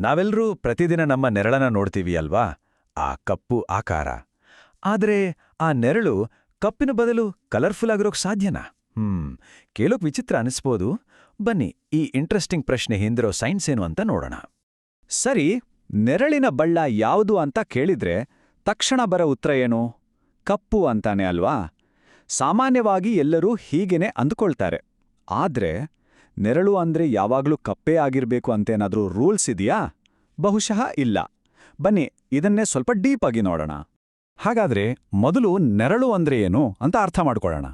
ನಾವೆಲ್ಲರೂ ಪ್ರತಿದಿನ ನಮ್ಮ ನೆರಳನ್ನ ನೋಡ್ತೀವಿ ಅಲ್ವಾ? ಆ ಕಪ್ಪು ಆಕಾರ. ಆದ್ರೆ ಆ ನೆರಳು ಕಪ್ಪಿನ ಬದಲು ಕಲರ್ಫುಲ್ ಆಗಿರೋಕ್ ಸಾಧ್ಯನಾ? ಕೇಳೋಕ್ ವಿಚಿತ್ರ ಅನಿಸ್ಬೋದು. ಬನ್ನಿ, ಈ ಇಂಟ್ರೆಸ್ಟಿಂಗ್ ಪ್ರಶ್ನೆ ಹಿಂದಿರೋ ಸೈನ್ಸ್ ಏನು ಅಂತ ನೋಡೋಣ. ಸರಿ, ನೆರಳಿನ ಬಣ್ಣ ಯಾವುದು ಅಂತ ಕೇಳಿದ್ರೆ ತಕ್ಷಣ ಬರೋ ಉತ್ತರ ಏನು? ಕಪ್ಪು ಅಂತಾನೆ ಅಲ್ವಾ? ಸಾಮಾನ್ಯವಾಗಿ ಎಲ್ಲರೂ ಹೀಗೇನೆ ಅಂದುಕೊಳ್ತಾರೆ. ಆದ್ರೆ ನೆರಳು ಅಂದ್ರೆ ಯಾವಾಗ್ಲೂ ಕಪ್ಪೇ ಆಗಿರ್ಬೇಕು ಅಂತೇನಾದ್ರೂ ರೂಲ್ಸ್ ಇದೆಯಾ? ಬಹುಶಃ ಇಲ್ಲ. ಬನ್ನಿ, ಇದನ್ನೇ ಸ್ವಲ್ಪ ಡೀಪ್ ಆಗಿ ನೋಡೋಣ. ಹಾಗಾದ್ರೆ ಮೊದಲು ನೆರಳು ಅಂದ್ರೆ ಏನು ಅಂತ ಅರ್ಥ ಮಾಡ್ಕೊಳ್ಳೋಣ.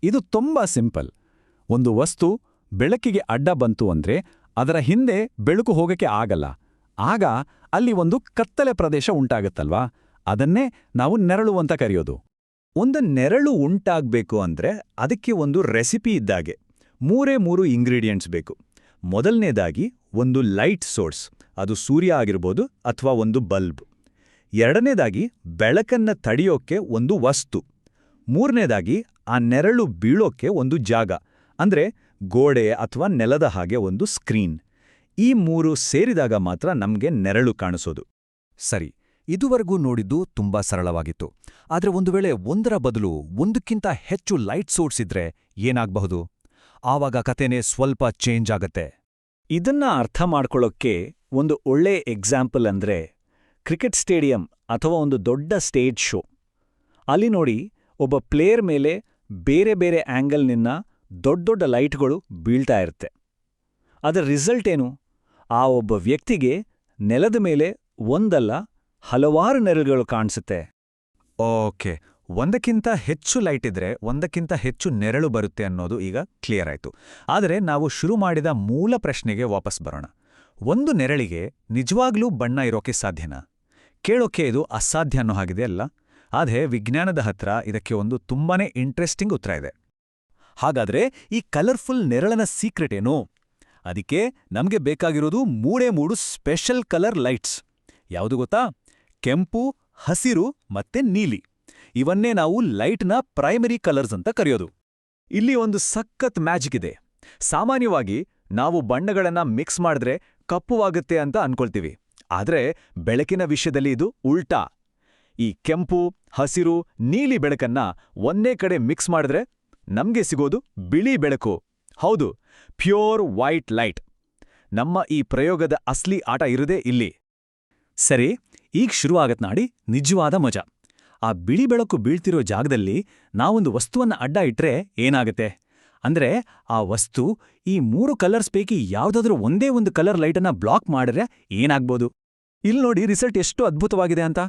ಇದು ತುಂಬಾ ಸಿಂಪಲ್. ಒಂದು ವಸ್ತು ಬೆಳಕಿಗೆ ಅಡ್ಡ ಬಂತು ಅಂದ್ರೆ ಅದರ ಹಿಂದೆ ಬೆಳಕು ಹೋಗಕ್ಕೆ ಆಗಲ್ಲ. ಆಗ ಅಲ್ಲಿ ಒಂದು ಕತ್ತಲೆ ಪ್ರದೇಶ ಉಂಟಾಗತ್ತಲ್ವಾ? ಅದನ್ನೇ ನಾವು ನೆರಳು ಅಂತ ಕರೆಯೋದು. ಒಂದು ನೆರಳು ಉಂಟಾಗ್ಬೇಕು ಅಂದ್ರೆ ಅದಕ್ಕೆ ಒಂದು ರೆಸಿಪಿ ಇದ್ದಾಗೆ 3 ಇಂಗ್ರೀಡಿಯೆಂಟ್ಸ್ ಬೇಕು. ಮೊದಲನೇದಾಗಿ ಒಂದು ಲೈಟ್ ಸೋರ್ಸ್, ಅದು ಸೂರ್ಯ ಆಗಿರ್ಬೋದು ಅಥವಾ ಒಂದು ಬಲ್ಬ್. ಎರಡನೇದಾಗಿ ಬೆಳಕನ್ನ ತಡೆಯೋಕ್ಕೆ ಒಂದು ವಸ್ತು. ಮೂರನೇದಾಗಿ ಆ ನೆರಳು ಬೀಳೋಕ್ಕೆ ಒಂದು ಜಾಗ, ಅಂದ್ರೆ ಗೋಡೆ ಅಥವಾ ನೆಲದ ಹಾಗೆ ಒಂದು ಸ್ಕ್ರೀನ್. ಈ 3 ಸೇರಿದಾಗ ಮಾತ್ರ ನಮ್ಗೆ ನೆರಳು ಕಾಣಿಸೋದು. ಸರಿ, ಇದುವರೆಗೂ ನೋಡಿದ್ದು ತುಂಬಾ ಸರಳವಾಗಿತ್ತು. ಆದ್ರೆ ಒಂದು ವೇಳೆ ಒಂದರ ಬದಲು ಒಂದಕ್ಕಿಂತ ಹೆಚ್ಚು ಲೈಟ್ ಸೋರ್ಸ್ ಇದ್ರೆ ಏನಾಗಬಹುದು? ಆವಾಗ ಕಥೆನೇ ಸ್ವಲ್ಪ ಚೇಂಜ್ ಆಗತ್ತೆ. ಇದನ್ನ ಅರ್ಥ ಮಾಡ್ಕೊಳ್ಳೋಕ್ಕೆ ಒಂದು ಒಳ್ಳೆ ಎಕ್ಸಾಂಪಲ್ ಅಂದ್ರೆ ಕ್ರಿಕೆಟ್ ಸ್ಟೇಡಿಯಂ ಅಥವಾ ಒಂದು ದೊಡ್ಡ ಸ್ಟೇಜ್ ಶೋ. ಅಲ್ಲಿ ನೋಡಿ, ಒಬ್ಬ ಪ್ಲೇಯರ್ ಮೇಲೆ ಬೇರೆ ಬೇರೆ ಆಂಗಲ್ನಿಂದ ದೊಡ್ಡ ಲೈಟ್ಗಳು ಬೀಳ್ತಾ ಇರುತ್ತೆ. ಅದರ ರಿಸಲ್ಟ್ ಏನು? ಆ ಒಬ್ಬ ವ್ಯಕ್ತಿಗೆ ನೆಲದ ಮೇಲೆ ಒಂದಲ್ಲ ಹಲವಾರು ನೆರಳುಗಳು ಕಾಣಿಸುತ್ತೆ. ಓಕೆ, ಒಂದಕ್ಕಿಂತ ಹೆಚ್ಚು ಲೈಟ್ ಇದ್ರೆ ಒಂದಕ್ಕಿಂತ ಹೆಚ್ಚು ನೆರಳು ಬರುತ್ತೆ ಅನ್ನೋದು ಈಗ ಕ್ಲಿಯರ್ ಆಯ್ತು. ಆದರೆ ನಾವು ಶುರು ಮಾಡಿದ ಮೂಲ ಪ್ರಶ್ನೆಗೆ ವಾಪಸ್ ಬರೋಣ. ಒಂದು ನೆರಳಿಗೆ ನಿಜವಾಗ್ಲೂ ಬಣ್ಣ ಇರೋಕೆ ಸಾಧ್ಯನಾ? ಕೇಳೋಕೆ ಇದು ಅಸಾಧ್ಯ ಅನ್ನೋ ಹಾಗಿದೆ ಅಲ್ಲ? ಆದ್ರೆ ವಿಜ್ಞಾನದ ಹತ್ರ ಇದಕ್ಕೆ ಒಂದು ತುಂಬಾನೇ ಇಂಟ್ರೆಸ್ಟಿಂಗ್ ಉತ್ತರ ಇದೆ. ಹಾಗಾದ್ರೆ ಈ ಕಲರ್ಫುಲ್ ನೆರಳನ ಸೀಕ್ರೆಟ್ ಏನು? ಅದಕ್ಕೆ ನಮ್ಗೆ ಬೇಕಾಗಿರೋದು 3 ಸ್ಪೆಷಲ್ ಕಲರ್ ಲೈಟ್ಸ್. ಯಾವುದು ಗೊತ್ತಾ? ಕೆಂಪು, ಹಸಿರು ಮತ್ತೆ ನೀಲಿ. ಇವನ್ನೇ ನಾವು ಲೈಟ್ನ ಪ್ರೈಮರಿ ಕಲರ್ಸ್ ಅಂತ ಕರೆಯೋದು. ಇಲ್ಲಿ ಒಂದು ಸಖತ್ ಮ್ಯಾಜಿಕ್ ಇದೆ. ಸಾಮಾನ್ಯವಾಗಿ ನಾವು ಬಣ್ಣಗಳನ್ನ ಮಿಕ್ಸ್ ಮಾಡಿದ್ರೆ ಕಪ್ಪುವಾಗುತ್ತೆ ಅಂತ ಅನ್ಕೊಳ್ತೀವಿ. ಆದ್ರೆ ಬೆಳಕಿನ ವಿಷಯದಲ್ಲಿ ಇದು ಉಲ್ಟಾ. ಈ ಕೆಂಪು, ಹಸಿರು, ನೀಲಿ ಬೆಳಕನ್ನ ಒಂದೇ ಕಡೆ ಮಿಕ್ಸ್ ಮಾಡಿದ್ರೆ ನಮ್ಗೆ ಸಿಗೋದು ಬಿಳಿ ಬೆಳಕು. ಹೌದು, ಪ್ಯೂರ್ ವೈಟ್ ಲೈಟ್. ನಮ್ಮ ಈ ಪ್ರಯೋಗದ ಅಸ್ಲಿ ಆಟ ಇರೋದೇ ಇಲ್ಲಿ. ಸರಿ, ಈಗ ಶುರುವಾಗತ್ ನಾಡಿ ನಿಜವಾದ ಮಜಾ. ಆ ಬಿಳಿ ಬೆಳಕು ಬೀಳ್ತಿರೋ ಜಾಗದಲ್ಲಿ ನಾವೊಂದು ವಸ್ತುವನ್ನ ಅಡ್ಡ ಇಟ್ರೆ ಏನಾಗತ್ತೆ? ಅಂದ್ರೆ ಆ ವಸ್ತು ಈ 3 ಕಲರ್ಸ್ ಪೈಕಿ ಯಾವುದಾದ್ರೂ ಒಂದೇ ಒಂದು ಕಲರ್ ಲೈಟನ್ನ ಬ್ಲಾಕ್ ಮಾಡಿದ್ರೆ ಏನಾಗ್ಬೋದು? ಇಲ್ಲಿ ನೋಡಿ ರಿಸಲ್ಟ್ ಎಷ್ಟು ಅದ್ಭುತವಾಗಿದೆ ಅಂತ.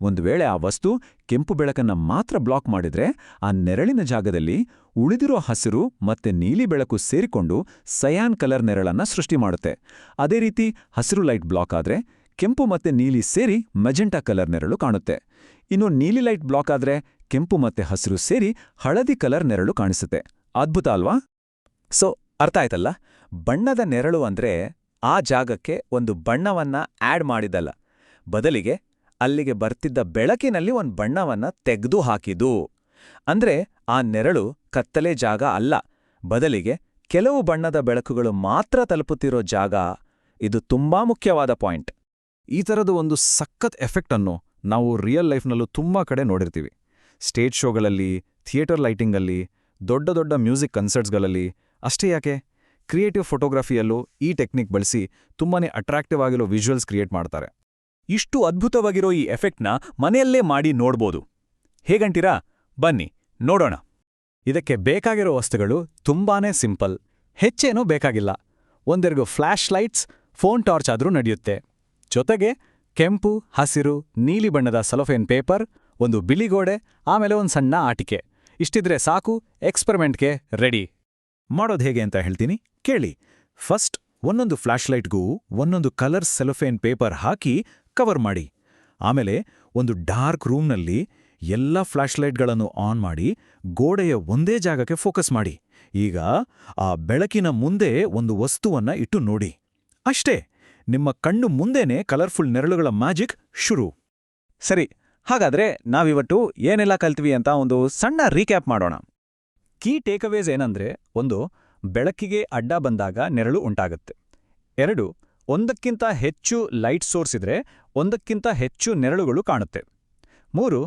ಒಂದು ವೇಳೆ ಆ ವಸ್ತು ಕೆಂಪು ಬೆಳಕನ್ನ ಮಾತ್ರ ಬ್ಲಾಕ್ ಮಾಡಿದ್ರೆ ಆ ನೆರಳಿನ ಜಾಗದಲ್ಲಿ ಉಳಿದಿರೋ ಹಸಿರು ಮತ್ತೆ ನೀಲಿ ಬೆಳಕು ಸೇರಿಕೊಂಡು ಸಯಾನ್ ಕಲರ್ ನೆರಳನ್ನ ಸೃಷ್ಟಿ ಮಾಡುತ್ತೆ. ಅದೇ ರೀತಿ ಹಸಿರು ಲೈಟ್ ಬ್ಲಾಕ್ ಆದ್ರೆ ಕೆಂಪು ಮತ್ತೆ ನೀಲಿ ಸೇರಿ ಮೆಜೆಂಟಾ ಕಲರ್ ನೆರಳು ಕಾಣುತ್ತೆ. ಇನ್ನು ನೀಲಿ ಲೈಟ್ ಬ್ಲಾಕ್ ಆದ್ರೆ ಕೆಂಪು ಮತ್ತೆ ಹಸಿರು ಸೇರಿ ಹಳದಿ ಕಲರ್ ನೆರಳು ಕಾಣಿಸುತ್ತೆ. ಅದ್ಭುತ ಅಲ್ವಾ? ಸೊ ಅರ್ಥ ಆಯ್ತಲ್ಲ? ಬಣ್ಣದ ನೆರಳು ಅಂದ್ರೆ ಆ ಜಾಗಕ್ಕೆ ಒಂದು ಬಣ್ಣವನ್ನ ಆಡ್ ಮಾಡಿದಲ್ಲ, ಬದಲಿಗೆ ಅಲ್ಲಿಗೆ ಬರ್ತಿದ್ದ ಬೆಳಕಿನಲ್ಲಿ ಒಂದು ಬಣ್ಣವನ್ನ ತೆಗೆದು ಹಾಕಿದು. ಅಂದ್ರೆ ಆ ನೆರಳು ಕತ್ತಲೆ ಜಾಗ ಅಲ್ಲ, ಬದಲಿಗೆ ಕೆಲವು ಬಣ್ಣದ ಬೆಳಕುಗಳು ಮಾತ್ರ ತಲುಪುತ್ತಿರೋ ಜಾಗ. ಇದು ತುಂಬಾ ಮುಖ್ಯವಾದ ಪಾಯಿಂಟ್. ಈ ಥರದ ಒಂದು ಸಖತ್ ಎಫೆಕ್ಟ್ ಅನ್ನು ನಾವು ರಿಯಲ್ ಲೈಫ್ನಲ್ಲೂ ತುಂಬಾ ಕಡೆ ನೋಡಿರ್ತೀವಿ. ಸ್ಟೇಜ್ ಶೋಗಳಲ್ಲಿ, ಥಿಯೇಟರ್ ಲೈಟಿಂಗಲ್ಲಿ, ದೊಡ್ಡ ಮ್ಯೂಸಿಕ್ ಕನ್ಸರ್ಟ್ಸ್ಗಳಲ್ಲಿ. ಅಷ್ಟೇ ಯಾಕೆ, ಕ್ರಿಯೇಟಿವ್ ಫೋಟೋಗ್ರಫಿಯಲ್ಲೂ ಈ ಟೆಕ್ನಿಕ್ ಬಳಸಿ ತುಂಬಾನೇ ಅಟ್ರಾಕ್ಟಿವ್ ಆಗಿರೋ ವಿಜುವಲ್ಸ್ ಕ್ರಿಯೇಟ್ ಮಾಡ್ತಾರೆ. ಇಷ್ಟು ಅದ್ಭುತವಾಗಿರೋ ಈ ಎಫೆಕ್ಟ್ನ ಮನೆಯಲ್ಲೇ ಮಾಡಿ ನೋಡ್ಬೋದು. ಹೇಗಂತೀರಾ? ಬನ್ನಿ ನೋಡೋಣ. ಇದಕ್ಕೆ ಬೇಕಾಗಿರೋ ವಸ್ತುಗಳು ತುಂಬಾನೇ ಸಿಂಪಲ್. ಹೆಚ್ಚೇನೂ ಬೇಕಾಗಿಲ್ಲ. ಒಂದೆರಡು ಫ್ಲ್ಯಾಶ್ ಲೈಟ್ಸ್, ಫೋನ್ ಟಾರ್ಚ್ ಆದ್ರೂ ನಡೆಯುತ್ತೆ. ಜೊತೆಗೆ ಕೆಂಪು, ಹಸಿರು, ನೀಲಿ ಬಣ್ಣದ ಸೆಲೋಫೇನ್ ಪೇಪರ್, ಒಂದು ಬಿಳಿಗೋಡೆ, ಆಮೇಲೆ ಒಂದು ಸಣ್ಣ ಆಟಿಕೆ. ಇಷ್ಟಿದ್ರೆ ಸಾಕು, ಎಕ್ಸ್ಪೆರಿಮೆಂಟ್ಗೆ ರೆಡಿ. ಮಾಡೋದು ಹೇಗೆ ಅಂತ ಹೇಳ್ತೀನಿ ಕೇಳಿ. ಫಸ್ಟ್ ಒಂದೊಂದು ಫ್ಲ್ಯಾಶ್ ಲೈಟ್ಗೂ ಒಂದೊಂದು ಕಲರ್ ಸೆಲೋಫೇನ್ ಪೇಪರ್ ಹಾಕಿ ಕವರ್ ಮಾಡಿ. ಆಮೇಲೆ ಒಂದು ಡಾರ್ಕ್ ರೂಮ್ನಲ್ಲಿ ಎಲ್ಲ ಫ್ಲ್ಯಾಶ್ ಲೈಟ್ಗಳನ್ನು ಆನ್ ಮಾಡಿ ಗೋಡೆಯ ಒಂದೇ ಜಾಗಕ್ಕೆ ಫೋಕಸ್ ಮಾಡಿ. ಈಗ ಆ ಬೆಳಕಿನ ಮುಂದೆ ಒಂದು ವಸ್ತುವನ್ನ ಇಟ್ಟು ನೋಡಿ. ಅಷ್ಟೇ, ನಿಮ್ಮ ಕಣ್ಣು ಮುಂದೆನೇ ಕಲರ್ಫುಲ್ ನೆರಳುಗಳ ಮ್ಯಾಜಿಕ್ ಶುರು. ಸರಿ, ಹಾಗಾದ್ರೆ ನಾವಿವತ್ತು ಏನೆಲ್ಲ ಕಲ್ತ್ವಿ ಅಂತ ಒಂದು ಸಣ್ಣ ರೀಕ್ಯಾಪ್ ಮಾಡೋಣ. ಕೀ ಟೇಕ್ಅವೇಸ್ ಏನಂದ್ರೆ, 1, ಬೆಳಕಿಗೆ ಅಡ್ಡ ಬಂದಾಗ ನೆರಳು ಉಂಟಾಗುತ್ತೆ. 2, ಒಂದಕ್ಕಿಂತ ಹೆಚ್ಚು ಲೈಟ್ ಸೋರ್ಸ್ ಇದ್ರೆ ಒಂದಕ್ಕಿಂತ ಹೆಚ್ಚು ನೆರಳುಗಳು ಕಾಣುತ್ತೆ. 3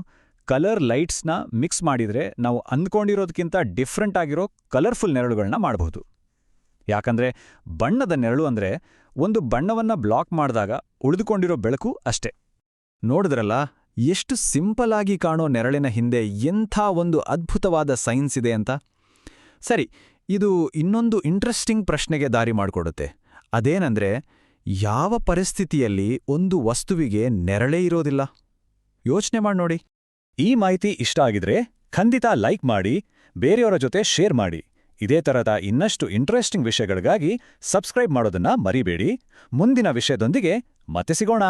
ಕಲರ್ ಲೈಟ್ಸ್ನ ಮಿಕ್ಸ್ ಮಾಡಿದರೆ ನಾವು ಅಂದ್ಕೊಂಡಿರೋದಕ್ಕಿಂತ ಡಿಫ್ರೆಂಟ್ ಆಗಿರೋ ಕಲರ್ಫುಲ್ ನೆರಳುಗಳನ್ನ ಮಾಡಬಹುದು. ಯಾಕಂದ್ರೆ ಬಣ್ಣದ ನೆರಳು ಅಂದ್ರೆ ಒಂದು ಬಣ್ಣವನ್ನ ಬ್ಲಾಕ್ ಮಾಡಿದಾಗ ಉಳಿದುಕೊಂಡಿರೋ ಬೆಳಕು ಅಷ್ಟೇ. ನೋಡಿದ್ರಲ್ಲ, ಎಷ್ಟು ಸಿಂಪಲ್ ಆಗಿ ಕಾಣೋ ನೆರಳಿನ ಹಿಂದೆ ಎಂಥ ಒಂದು ಅದ್ಭುತವಾದ ಸೈನ್ಸ್ ಇದೆ ಅಂತ. ಸರಿ, ಇದು ಇನ್ನೊಂದು ಇಂಟ್ರೆಸ್ಟಿಂಗ್ ಪ್ರಶ್ನೆಗೆ ದಾರಿ ಮಾಡಿಕೊಡುತ್ತೆ. ಅದೇನಂದ್ರೆ, ಯಾವ ಪರಿಸ್ಥಿತಿಯಲ್ಲಿ ಒಂದು ವಸ್ತುವಿಗೆ ನೆರಳೇ ಇರೋದಿಲ್ಲ? ಯೋಚನೆ ಮಾಡಿ ನೋಡಿ. ಈ ಮಾಹಿತಿ ಇಷ್ಟ ಆಗಿದ್ರೆ ಖಂಡಿತ ಲೈಕ್ ಮಾಡಿ, ಬೇರೆಯವರ ಜೊತೆ ಶೇರ್ ಮಾಡಿ. ಇದೇ ತರಹದ ಇನ್ನಷ್ಟು ಇಂಟ್ರೆಸ್ಟಿಂಗ್ ವಿಷಯಗಳಿಗಾಗಿ ಸಬ್ಸ್ಕ್ರೈಬ್ ಮಾಡೋದನ್ನ ಮರಿಬೇಡಿ. ಮುಂದಿನ ವಿಷಯದೊಂದಿಗೆ ಮತ್ತೆ ಸಿಗೋಣ.